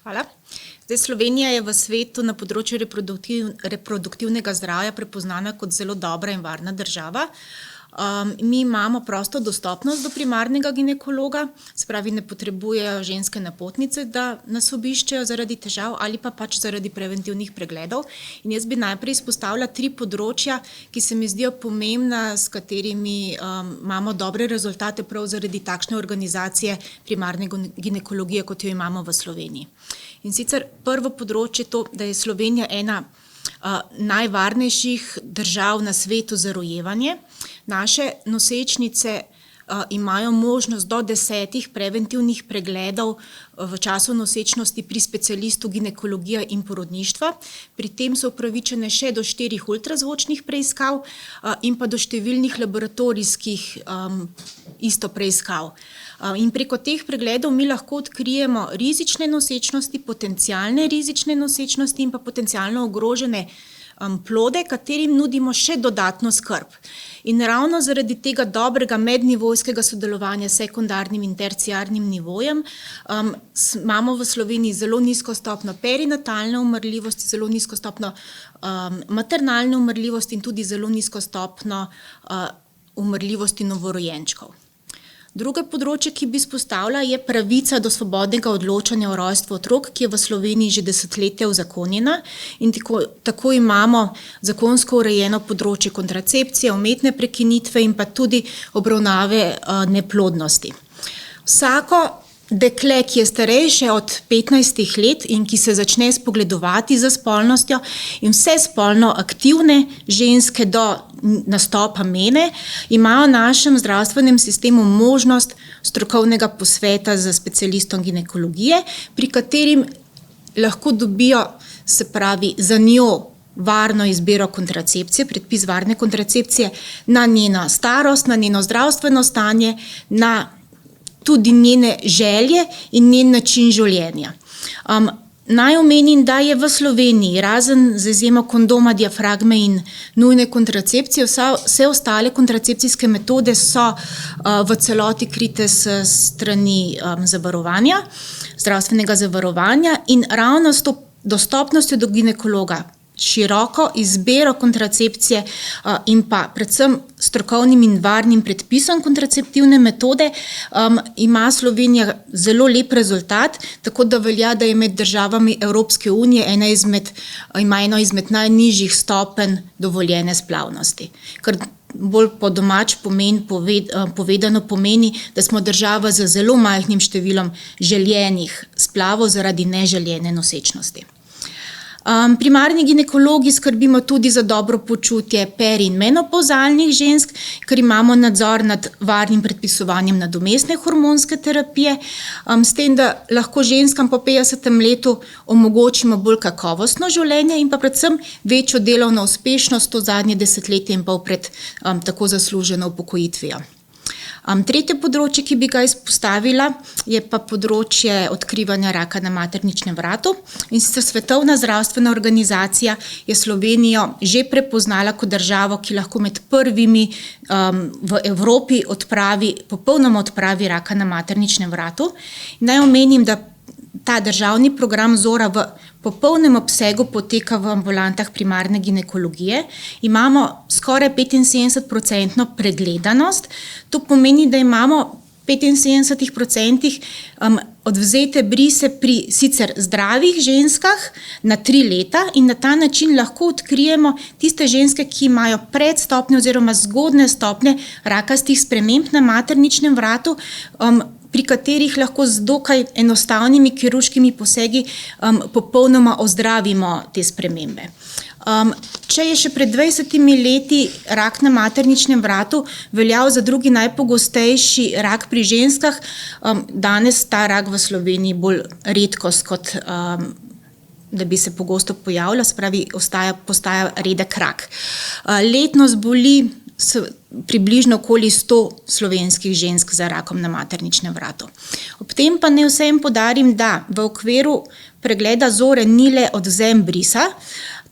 Hvala. Zdaj, Slovenija je v svetu na področju reproduktivnega zdravja prepoznana kot zelo dobra in varna država. Mi imamo prosto dostopnost do primarnega ginekologa, se pravi, ne potrebujejo ženske napotnice, da nas obiščejo zaradi težav ali pa pač zaradi preventivnih pregledov. In jaz bi najprej izpostavila 3 področja, ki se mi zdijo pomembna, s katerimi imamo dobre rezultate prav zaradi takšne organizacije primarne ginekologije, kot jo imamo v Sloveniji. In sicer prvo področje je to, da je Slovenija ena najvarnejših držav na svetu za rojevanje. Naše nosečnice imajo možnost do 10 preventivnih pregledov v času nosečnosti pri specialistu ginekologije in porodništva. Pri tem so upravičene še do 4 ultrazvočnih preiskav in pa do številnih laboratorijskih isto preiskav. In preko teh pregledov mi lahko odkrijemo rizične nosečnosti, potencialne rizične nosečnosti in pa potencialno ogrožene plode, katerim nudimo še dodatno skrb. In ravno zaradi tega dobrega mednivojskega sodelovanja s sekundarnim in terciarnim nivojem imamo v Sloveniji zelo nizko stopnjo perinatalne umrljivosti, zelo nizko stopnjo maternalne umrljivosti in tudi zelo nizko stopnjo umrljivosti novorojenčkov. Drugo področje, ki bi izpostavila, je pravica do svobodnega odločanja o rojstvu otrok, ki je v Sloveniji že desetletja uzakonjena in tako imamo zakonsko urejeno področje kontracepcije, umetne prekinitve in pa tudi obravnave neplodnosti. Vsako dekle, ki je starejše od 15 let in ki se začne spogledovati za spolnostjo, in vse spolno aktivne ženske do nastopa mene imajo v našem zdravstvenem sistemu možnost strokovnega posveta z specialistom ginekologije, pri katerim lahko dobijo, se pravi, za njo varno izbiro kontracepcije, predpis varne kontracepcije na njeno starost, na njeno zdravstveno stanje, na tudi njene želje in njen način življenja. Naj omenim, da je v Sloveniji, razen z izjemo kondoma, diafragme in nujne kontracepcije, vse ostale kontracepcijske metode so v celoti krite s strani zavarovanja, zdravstvenega zavarovanja in ravno s to dostopnostjo do ginekologa, široko izbiro kontracepcije in pa predvsem strokovnim in varnim predpisom kontraceptivne metode ima Slovenija zelo lep rezultat, tako da velja, da je med državami Evropske unije ima eno izmed najnižjih stopenj dovoljene splavnosti. Kar bolj po domač povedano pomeni, da smo država z zelo majhnim številom želenih splavov zaradi neželene nosečnosti. Primarni ginekologi skrbimo tudi za dobro počutje peri- in menopavzalnih žensk, ker imamo nadzor nad varnim predpisovanjem nadomestne hormonske terapije, s tem, da lahko ženskam po 50. letu omogočimo bolj kakovostno življenje in pa predvsem večjo delovno uspešnost to zadnje desetletje in pol pred tako zasluženo upokojitvijo. Tretje področje, ki bi ga izpostavila, je pa področje odkrivanja raka na materničnem vratu. In sicer Svetovna zdravstvena organizacija je Slovenijo že prepoznala kot državo, ki lahko med prvimi v Evropi popolnoma odpravi raka na materničnem vratu. Naj omenim, da ta državni program Zora v popolnem obsegu poteka v ambulantah primarne ginekologije. Imamo skoraj 75% pregledanost. To pomeni, da imamo v 75% odvzete brise pri sicer zdravih ženskah na 3 leta in na ta način lahko odkrijemo tiste ženske, ki imajo predstopnje oziroma zgodne stopnje rakastih sprememb na materničnem vratu, pri katerih lahko z dokaj enostavnimi kirurškimi posegi popolnoma ozdravimo te spremembe. Če je še pred 20 leti rak na materničnem vratu veljal za drugi najpogostejši rak pri ženskah, danes ta rak v Sloveniji bolj redkost, kot da bi se pogosto pojavljal, se pravi, postaja redek rak. Letno zboli približno okoli 100 slovenskih žensk za rakom na materničnem vratu. Ob tem pa naj vsem poudarim, da v okviru pregleda Zore ni le odvzem brisa,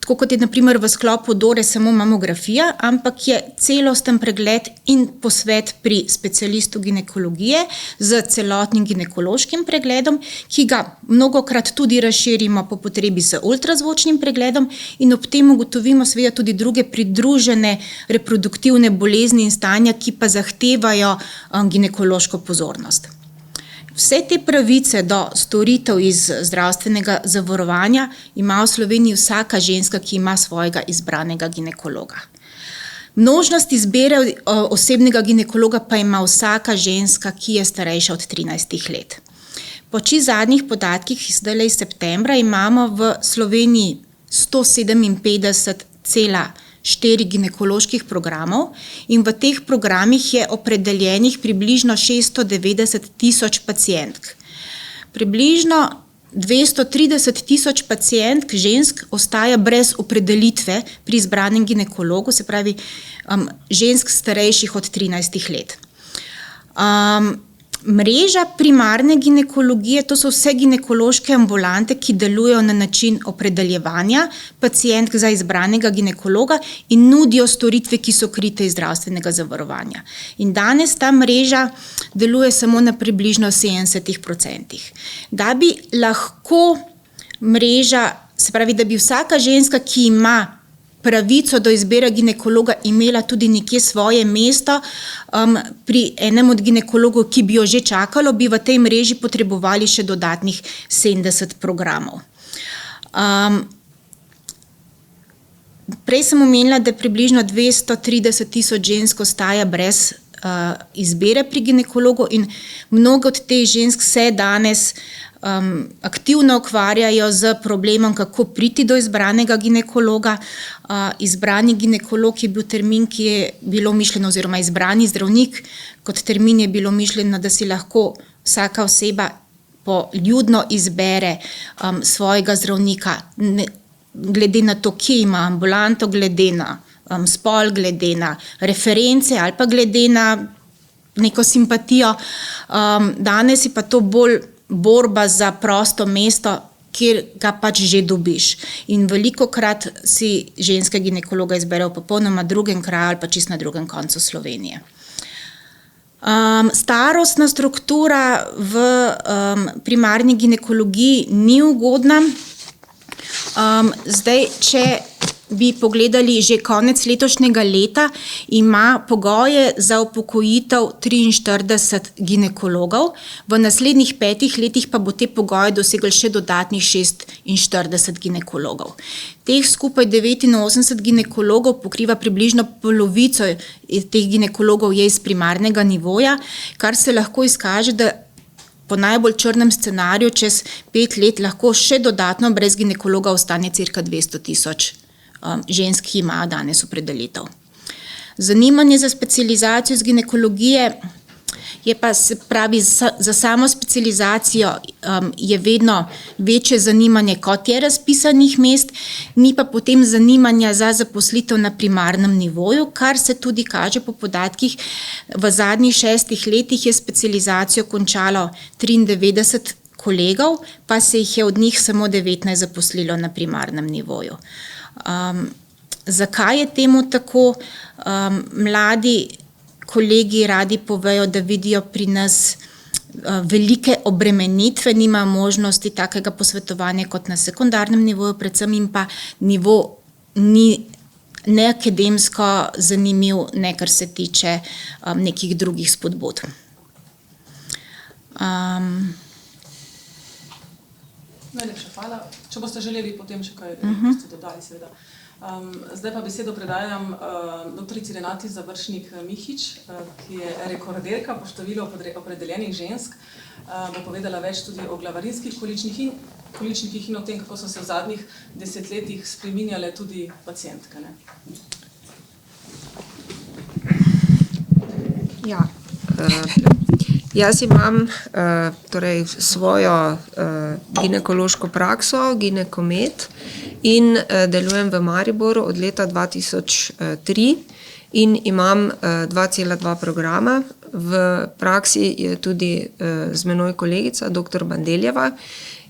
tako kot je na primer v sklopu Dore samo mamografija, ampak je celosten pregled in posvet pri specialistu ginekologije z celotnim ginekološkim pregledom, ki ga mnogokrat tudi razširimo po potrebi z ultrazvočnim pregledom in ob tem ugotovimo seveda tudi druge pridružene reproduktivne bolezni in stanja, ki pa zahtevajo ginekološko pozornost. Vse te pravice do storitev iz zdravstvenega zavarovanja ima v Sloveniji vsaka ženska, ki ima svojega izbranega ginekologa. Možnost izbire osebnega ginekologa pa ima vsaka ženska, ki je starejša od 13 let. Po zadnjih podatkih zdaj iz septembra imamo v Sloveniji 157,4 ginekoloških programov in v teh programih je opredeljenih približno 690.000 pacientk. Približno 230.000 pacientk žensk ostaja brez opredelitve pri izbranem ginekologu, se pravi žensk starejših od 13 let. Mreža primarne ginekologije, to so vse ginekološke ambulante, ki delujejo na način opredeljevanja pacientk za izbranega ginekologa in nudijo storitve, ki so krite iz zdravstvenega zavarovanja. In danes ta mreža deluje samo na približno 70%. Da bi lahko mreža, se pravi, da bi vsaka ženska, ki ima pravico do izbire ginekologa, imela tudi nekje svoje mesto pri enem od ginekologov, ki bi jo že čakalo, bi v tej mreži potrebovali še dodatnih 70 programov. Prej sem omenila, da približno 230.000 žensk ostaja brez izbire pri ginekologu in mnogo od teh žensk se danes aktivno ukvarjajo z problemom, kako priti do izbranega ginekologa. Izbrani ginekolog je bil termin, ki je bilo mišljeno, oziroma izbrani zdravnik, kot termin je bilo mišljeno, da si lahko vsaka oseba poljudno izbere svojega zdravnika, glede na to, kje ima ambulanto, glede na spol, glede na reference ali pa glede na neko simpatijo. Danes je pa to bolj borba za prosto mesto, kjer ga pač že dobiš. In velikokrat si ženska ginekologa izbere v popolnoma drugem kraju ali pa čisto na drugem koncu Slovenije. Starostna struktura v primarni ginekologiji ni ugodna. Zdaj, če bi pogledali že konec letošnjega leta, ima pogoje za upokojitev 43 ginekologov, v naslednjih 5 letih pa bo te pogoje doseglo še dodatnih 46 ginekologov. Teh skupaj 89 ginekologov pokriva približno polovico teh ginekologov je iz primarnega nivoja, kar se lahko izkaže, da po najbolj črnem scenariju čez 5 let lahko še dodatno brez ginekologa ostane cirka 200.000 žensk, ki imajo danes opredelitev. Zanimanje za specializacijo iz ginekologije je pa, se pravi, za samo specializacijo je vedno večje zanimanje, kot je razpisanih mest, ni pa potem zanimanja za zaposlitev na primarnem nivoju, kar se tudi kaže po podatkih. V zadnjih 6 letih je specializacijo končalo 93 kolegov, pa se jih je od njih samo 19 zaposlilo na primarnem nivoju. Zakaj je temu tako? Mladi kolegi radi povejo, da vidijo pri nas velike obremenitve, nima možnosti takega posvetovanja kot na sekundarnem nivoju, predvsem jim pa nivo ni ne akademsko zanimiv, ne kar se tiče nekih drugih spodbud. Najlepša hvala. Če boste želeli potem še kaj boste dodali, seveda. Zdaj pa besedo predajam doktorici Renati Završnik-Mihič, ki je rekorderka po številu opredeljenih žensk. Bo povedala več tudi o glavarinskih količnikih in o tem, kako so se v zadnjih desetletjih spreminjale tudi pacientke. Ja. Jaz imam svojo ginekološko prakso, Ginekomed, in delujem v Mariboru od leta 2003 in imam 2,2 programa. V praksi je tudi z menoj kolegica, dr. Bandeljeva,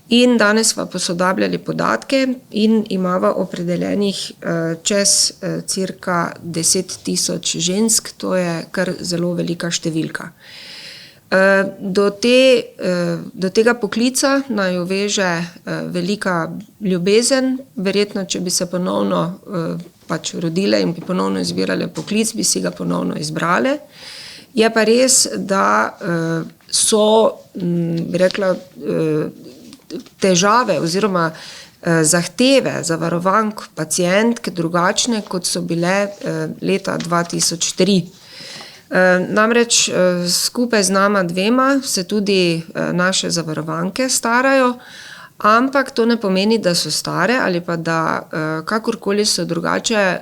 in danes smo posodabljali podatke in imamo opredeljenih čez cirka 10.000 žensk, to je kar zelo velika številka. Do tega poklica naj jo veže velika ljubezen, verjetno, če bi se ponovno pač rodile in bi ponovno izbirale poklic, bi si ga ponovno izbrale. Je pa res, da so, bi rekla, težave oziroma zahteve zavarovank pacientk drugačne, kot so bile leta 2003. Namreč skupaj z nama dvema se tudi naše zavarovanke starajo, ampak to ne pomeni, da so stare ali pa da kakorkoli so drugače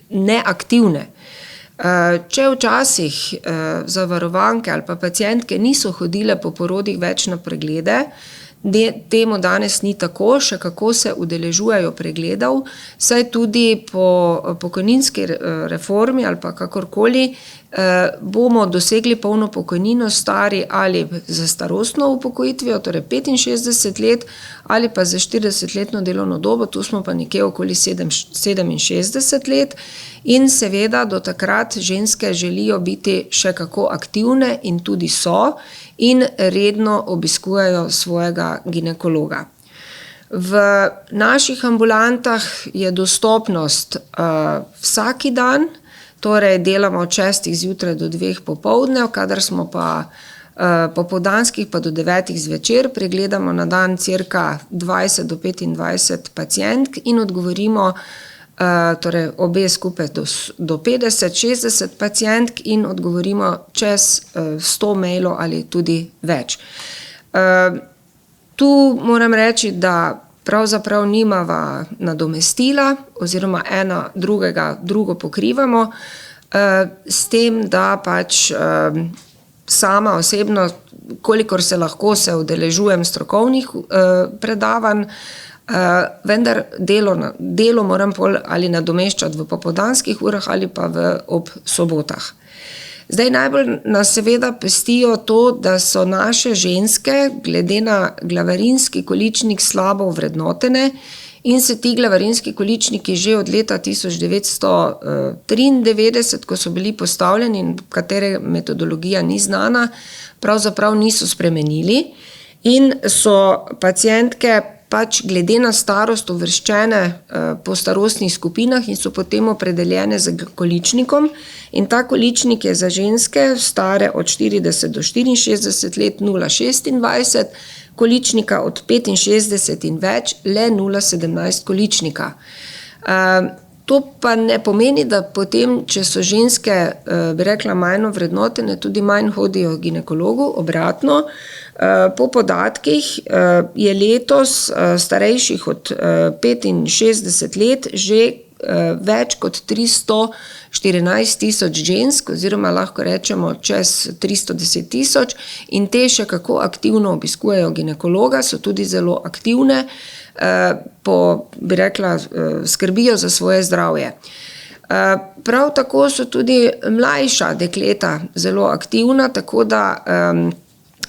neaktivne. Če včasih zavarovanke ali pa pacientke niso hodile po porodih več na preglede, temu danes ni tako, še kako se udeležujejo pregledov, saj tudi po pokojninski reformi ali pa kakorkoli bomo dosegli polno pokojnino stari ali za starostno upokojitvijo, torej 65 let, ali pa za 40-letno delovno dobo, tu smo pa nekje okoli 67 let, in seveda do takrat ženske želijo biti še kako aktivne in tudi so in redno obiskujejo svojega ginekologa. V naših ambulantah je dostopnost vsaki dan, torej delamo od 6 zjutraj do 2 popoldne, kadar smo pa popoldanskih pa do 9 zvečer, pregledamo na dan cirka 20 do 25 pacientk in odgovorimo torej obe skupaj do 50-60 pacientk in odgovorimo čez 100 mailov ali tudi več. Tu moram reči, da pravzaprav nimava nadomestila oziroma ena drugo pokrivamo, s tem, da pač sama osebno, kolikor se lahko, se udeležujem strokovnih predavanj, vendar delo moram pol ali nadomeščati v popoldanskih urah ali pa ob sobotah. Zdaj najbolj nas seveda pestijo to, da so naše ženske glede na glavarinski količnik slabo ovrednotene in se ti glavarinski količniki že od leta 1993, ko so bili postavljeni in katere metodologija ni znana, pravzaprav niso spremenili in so pacientke pač glede na starost uvrščene po starostnih skupinah in so potem opredeljene z količnikom. In ta količnik je za ženske stare od 40 do 64 let 0,26, količnika od 65 in več le 0,17 količnika. To pa ne pomeni, da potem, če so ženske, bi rekla, manj ovrednotene, tudi manj hodijo k ginekologu, obratno. Po podatkih je letos starejših od 65 let že več kot 314.000 žensk, oziroma lahko rečemo čez 310.000, in te še kako aktivno obiskujejo ginekologa, so tudi zelo aktivne, bi rekla, skrbijo za svoje zdravje. Prav tako so tudi mlajša dekleta zelo aktivna, tako da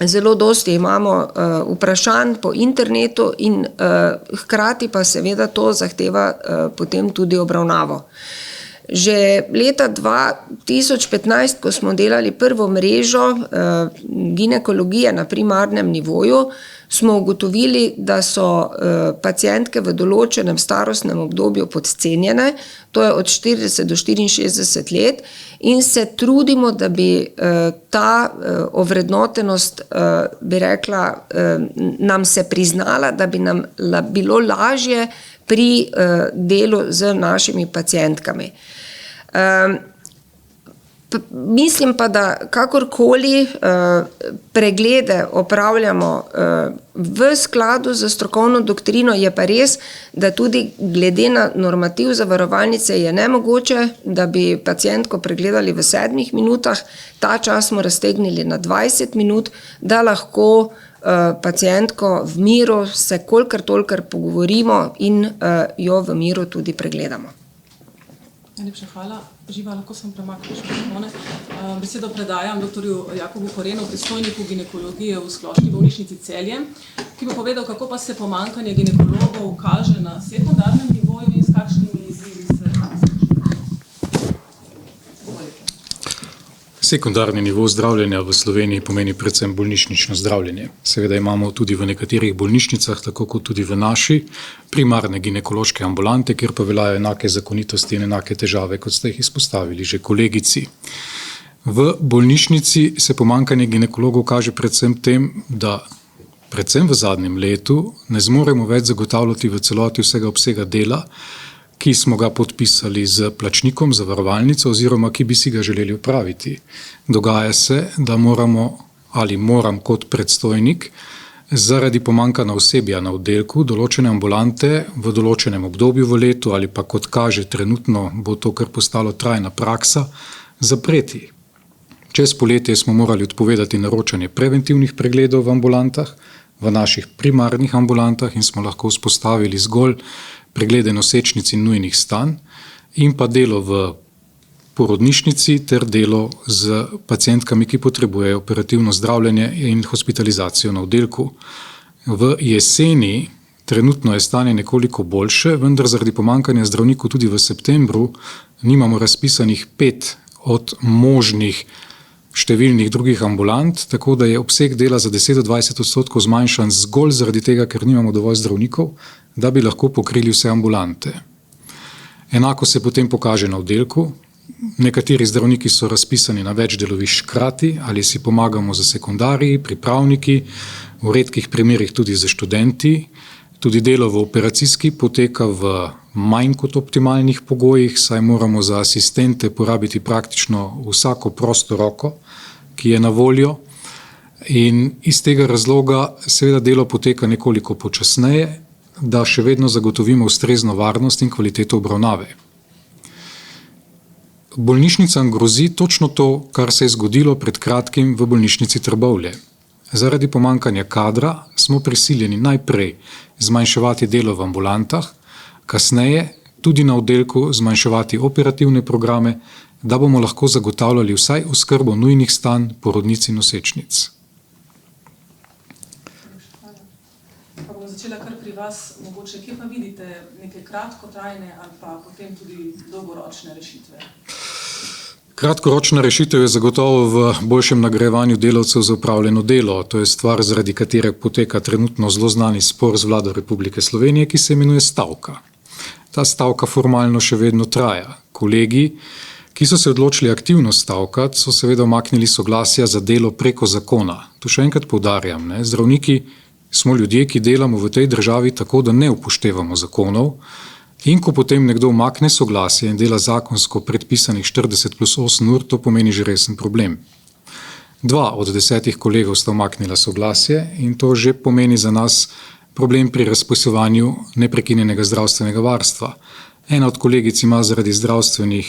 zelo dosti imamo vprašanj po internetu in hkrati pa seveda to zahteva potem tudi obravnavo. Že leta 2015, ko smo delali prvo mrežo ginekologije na primarnem nivoju, smo ugotovili, da so pacientke v določenem starostnem obdobju podcenjene, to je od 40 do 64 let, in se trudimo, da bi ta ovrednotenost, bi rekla, nam se priznala, da bi nam bilo lažje pri delu z našimi pacientkami. Mislim pa, da kakorkoli preglede opravljamo v skladu z strokovno doktrino, je pa res, da tudi glede na normativ zavarovalnice je nemogoče, da bi pacientko pregledali v 7 minutah, ta čas smo raztegnili na 20 minut, da lahko pacientko v miru se kolikor tolikor pogovorimo in jo v miru tudi pregledamo. Najlepša hvala. Živa, lahko sem premaknila še mikrofone. Besedo predajam dr. Jakobu Korenu, predstojniku ginekologije v Splošni bolnišnici Celje, ki bo povedal, kako pa se pomanjkanje ginekologov kaže na sekundarnem nivoju in s kakšnimi izzivi se Sekundarni nivo zdravljenja v Sloveniji pomeni predvsem bolnišnično zdravljenje. Seveda imamo tudi v nekaterih bolnišnicah, tako kot tudi v naši, primarne ginekološke ambulante, kjer pa veljajo enake zakonitosti in enake težave, kot ste jih izpostavili že kolegici. V bolnišnici se pomanjkanje ginekologov kaže predvsem tem, da predvsem v zadnjem letu ne zmoremo več zagotavljati v celoti vsega obsega dela, ki smo ga podpisali z plačnikom, zavarovalnico oziroma ki bi si ga želeli opraviti. Dogaja se, da moram kot predstojnik zaradi pomanjkanja osebja na oddelku določene ambulante v določenem obdobju v letu ali pa kot kaže trenutno bo to kar postalo trajna praksa, zapreti. Čez poletje smo morali odpovedati naročanje preventivnih pregledov v ambulantah, v naših primarnih ambulantah in smo lahko vzpostavili zgolj preglede nosečnic in nujnih stanj in pa delo v porodnišnici ter delo z pacientkami, ki potrebujejo operativno zdravljenje in hospitalizacijo na oddelku. V jeseni trenutno je stanje nekoliko boljše, vendar zaradi pomanjkanja zdravnikov tudi v septembru nimamo razpisanih 5 od možnih številnih drugih ambulant, tako da je obseg dela za 10-20% zmanjšan zgolj zaradi tega, ker nimamo dovolj zdravnikov, da bi lahko pokrili vse ambulante. Enako se potem pokaže na oddelku. Nekateri zdravniki so razpisani na več delovišč hkrati ali si pomagamo za sekundariji, pripravniki, v redkih primerih tudi za študenti. Tudi delo v operacijski poteka v manj kot optimalnih pogojih, saj moramo za asistente porabiti praktično vsako prosto roko, ki je na voljo. In iz tega razloga seveda delo poteka nekoliko počasneje, da še vedno zagotovimo ustrezno varnost in kvaliteto obravnave. Bolnišnicam grozi točno to, kar se je zgodilo pred kratkim v bolnišnici Trbovlje. Zaradi pomanjkanja kadra smo prisiljeni najprej zmanjševati delo v ambulantah, kasneje tudi na oddelku zmanjševati operativne programe, da bomo lahko zagotavljali vsaj oskrbo nujnih stanj porodnic in nosečnic. Pa bom začela kar pri vas, mogoče, kje pa vidite neke kratkotrajne ali pa potem tudi dolgoročne rešitve? Kratkoročna rešitev je zagotovo v boljšem nagrajevanju delavcev za opravljeno delo. To je stvar, zaradi katere poteka trenutno zelo znani spor z vlado Republike Slovenije, ki se imenuje stavka. Ta stavka formalno še vedno traja. Kolegi, ki so se odločili aktivno stavkati, so seveda umaknili soglasja za delo preko zakona. To še enkrat poudarjam, zdravniki smo ljudje, ki delamo v tej državi tako, da ne upoštevamo zakonov. In ko potem nekdo umakne soglasje in dela zakonsko predpisanih 40+8 ur, to pomeni že resen problem. 2 od 10 kolegov sta umaknila soglasje in to že pomeni za nas problem pri razpisovanju neprekinjenega zdravstvenega varstva. Ena od kolegic ima zaradi zdravstvenih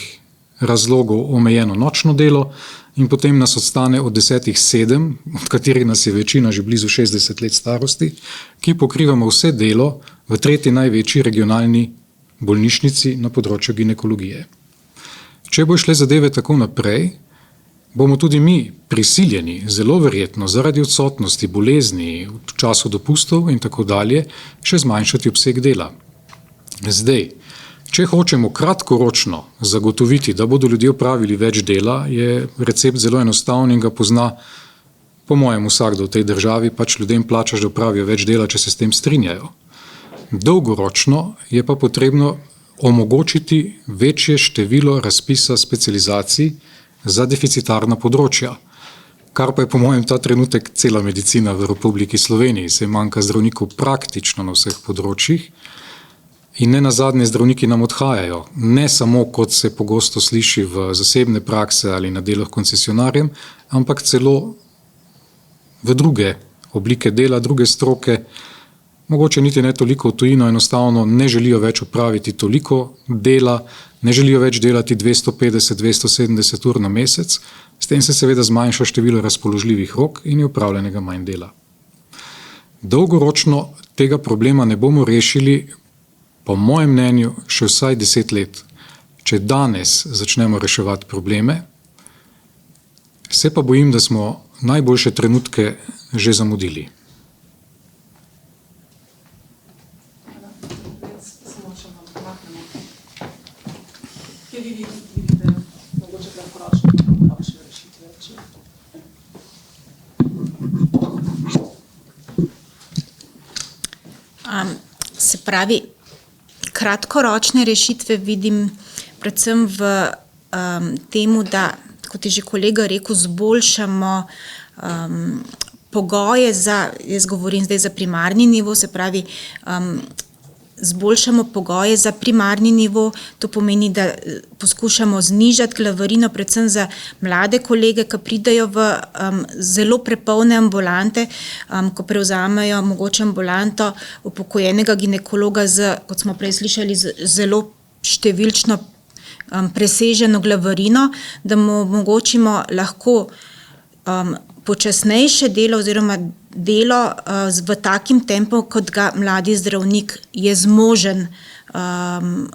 razlogov omejeno nočno delo in potem nas ostane od 10 7, od katerih nas je večina že blizu 60 let starosti, ki pokrivamo vse delo v 3. največji regionalni bolnišnici na področju ginekologije. Če bo šle zadeve tako naprej, bomo tudi mi prisiljeni, zelo verjetno zaradi odsotnosti, bolezni, v času dopustov in tako dalje, še zmanjšati obseg dela. Zdaj, če hočemo kratkoročno zagotoviti, da bodo ljudje opravili več dela, je recept zelo enostaven in ga pozna po mojem vsakdo v tej državi, pač ljudem plačaš, da opravijo več dela, če se s tem strinjajo. Dolgoročno je pa potrebno omogočiti večje število razpisa specializacij za deficitarna področja, kar pa je po mojem ta trenutek cela medicina v Republiki Sloveniji, se manjka zdravnikov praktično na vseh področjih in ne nazadnje zdravniki nam odhajajo, ne samo kot se pogosto sliši v zasebne prakse ali na delah koncesionarjem, ampak celo v druge oblike dela, druge stroke, mogoče niti ne toliko v tujino, enostavno ne želijo več opraviti toliko dela, ne želijo več delati 250-270 ur na mesec, s tem se seveda zmanjša število razpoložljivih rok in je opravljenega manj dela. Dolgoročno tega problema ne bomo rešili, po mojem mnenju, še vsaj 10 let. če danes začnemo reševati probleme, se pa bojim, da smo najboljše trenutke že zamudili. Samo še malo pomaknemo. Kje vi vidite mogoče kratkoročne in dolgoročne rešitve? Se pravi, kratkoročne rešitve vidim predvsem v temu, da, kot je že kolega rekel, zboljšamo pogoje za, jaz govorim zdaj za primarni nivo, se pravi, zboljšamo pogoje za primarni nivo, to pomeni, da poskušamo znižati glavarino predvsem za mlade kolege, ki pridejo v zelo prepolne ambulante, ko prevzamejo mogoče ambulanto upokojenega ginekologa z, kot smo prej slišali, z zelo številčno preseženo glavarino, da mu omogočimo lahko počasnejše delo oziroma delo v takim tempu, kot ga mladi zdravnik je zmožen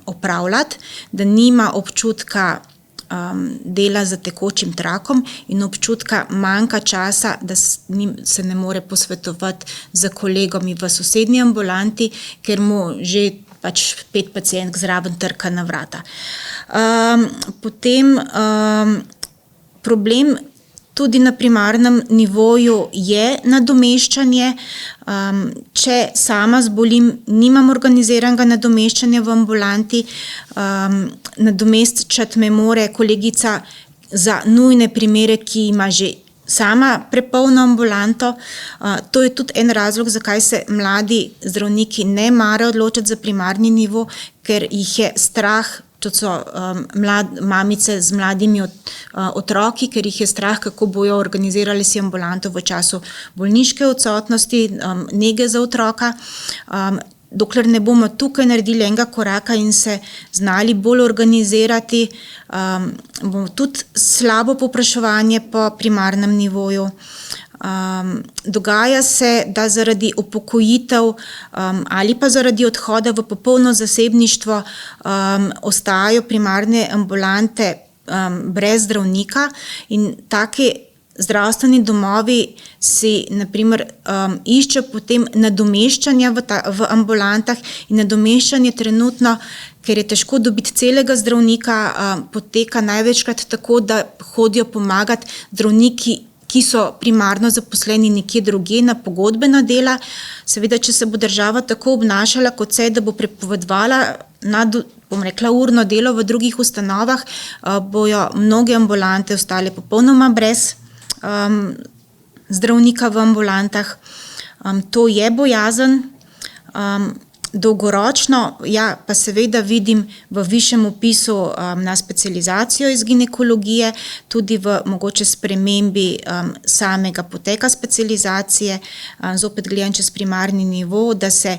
opravljati, da nima občutka dela za tekočim trakom in občutka manjka časa, da se ne more posvetovati z kolegom v sosednji ambulanti, ker mu že pač 5 pacientk zraven trka na vrata. Potem problem tudi na primarnem nivoju je nadomeščanje. Če sama zbolim, nimam organiziranega nadomeščanja v ambulanti, nadomeščati me more kolegica za nujne primere, ki ima že sama prepolno ambulanto. To je tudi en razlog, zakaj se mladi zdravniki ne marajo odločiti za primarni nivo, ker jih je strah, to so mamice z mladimi otroki, ker jih je strah, kako bojo organizirali si ambulanto v času bolniške odsotnosti, nege za otroka. Dokler ne bomo tukaj naredili enega koraka in se znali bolj organizirati, bomo tudi slabo povpraševanje po primarnem nivoju. Dogaja se, da zaradi upokojitev ali pa zaradi odhoda v popolno zasebništvo ostajajo primarne ambulante brez zdravnika in taki zdravstveni domovi si na primer iščejo potem nadomeščanja v ambulantah in nadomeščanje trenutno, ker je težko dobiti celega zdravnika, poteka največkrat tako, da hodijo pomagati zdravniki, ki so primarno zaposleni nekje drugje na pogodbena dela. Seveda, če se bo država tako obnašala kot se, da bo prepovedovala urno delo v drugih ustanovah, bojo mnoge ambulante ostale popolnoma brez zdravnika v ambulantah. To je bojazen. Dolgoročno, ja, pa seveda vidim v višjem vpisu na specializacijo iz ginekologije, tudi v mogoče spremembi samega poteka specializacije, zopet gledam čez primarni nivo, da se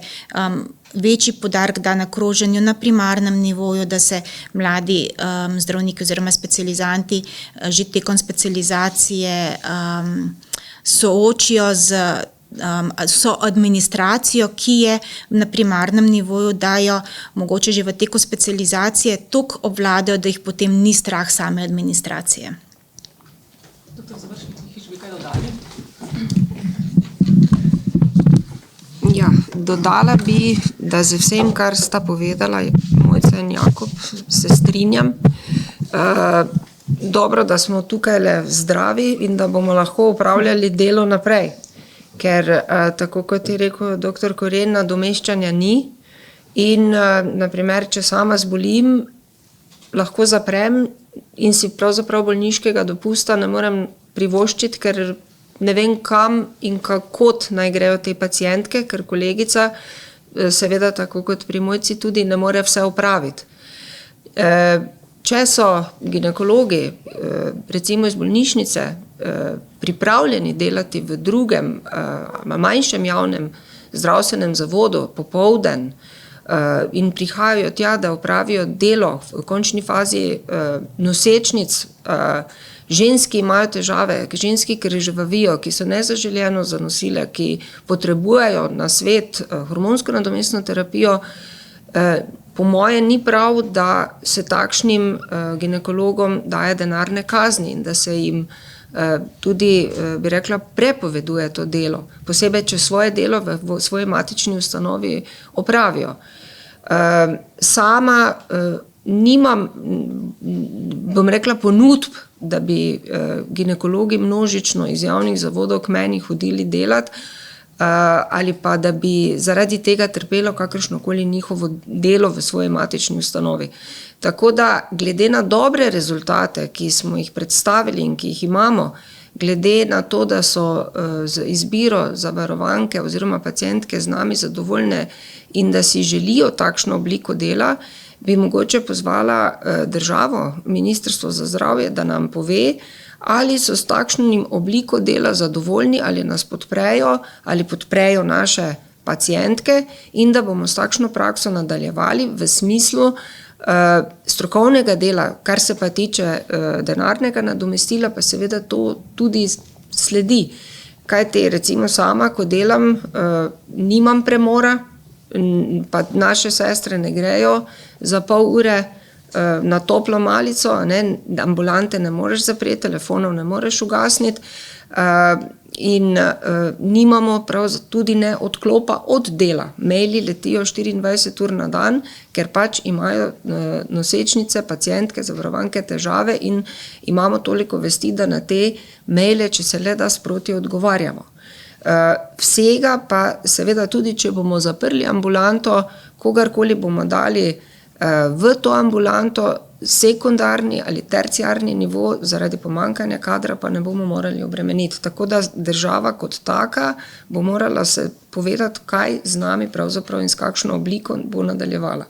večji poudarek da na kroženju na primarnem nivoju, da se mladi zdravniki oziroma specializanti že tekom specializacije soočijo z administracijo, ki je na primarnem nivoju, dajo mogoče že v teku specializacije toliko obvladajo, da jih potem ni strah same administracije. Doktor Završnik, Mihič, bi kaj dodali? Ja, dodala bi, da z vsem, kar sta povedala Mojca in Jakob, se strinjam. Dobro, da smo tukaj le zdravi in da bomo lahko upravljali delo naprej. Ker tako kot je rekel dr. Koren, nadomeščanja ni in naprimer, če sama zbolim, lahko zaprem in si pravzaprav bolniškega dopusta ne morem privoščiti, ker ne vem kam in kako naj grejo te pacientke, ker kolegica seveda tako kot pri Mojci tudi ne more vse opraviti. Če so ginekologi, recimo iz bolnišnice, pripravljeni delati v drugem, manjšem javnem zdravstvenem zavodu popoldan in prihajajo tja, da opravijo delo v končni fazi nosečnic, ženski imajo težave, ženski, ki živavijo, ki so nezaželjeno zanosile, ki potrebujejo na svet hormonsko nadomestno terapijo, Po moje ni prav, da se takšnim ginekologom daje denarne kazni in da se jim tudi, bi rekla, prepoveduje to delo, posebej, če svoje delo v svoji matični ustanovi opravijo. Sama nimam, bom rekla, ponudb, da bi ginekologi množično iz javnih zavodov k meni hodili delati, ali pa da bi zaradi tega trpelo kakršnokoli njihovo delo v svoji matični ustanovi. Tako da glede na dobre rezultate, ki smo jih predstavili in ki jih imamo, glede na to, da so z izbiro zavarovanke oziroma pacientke z nami zadovoljne in da si želijo takšno obliko dela, bi mogoče pozvala državo, Ministrstvo za zdravje, da nam pove, ali so s takšnim obliko dela zadovoljni, ali nas podprejo, ali podprejo naše pacientke in da bomo s takšno prakso nadaljevali v smislu strokovnega dela, kar se pa tiče denarnega nadomestila, pa seveda to tudi sledi. Kajti recimo sama, ko delam, nimam premora, pa naše sestre ne grejo za pol ure na toplo malico, ne, ambulante ne moreš zapreti, telefonov ne moreš ugasniti in nimamo prav tudi ne odklopa od dela. Maili letijo 24 ur na dan, ker pač imajo nosečnice, pacientke, zavarovanke težave in imamo toliko vesti, da na te maile, če se le da, sproti odgovarjamo. Vsega pa seveda tudi, če bomo zaprli ambulanto, kogarkoli bomo dali v to ambulanto, sekundarni ali terciarni nivo zaradi pomankanja kadra pa ne bomo morali obremeniti. Tako da država kot taka bo morala se povedati, kaj z nami pravzaprav in s kakšno obliko bo nadaljevala.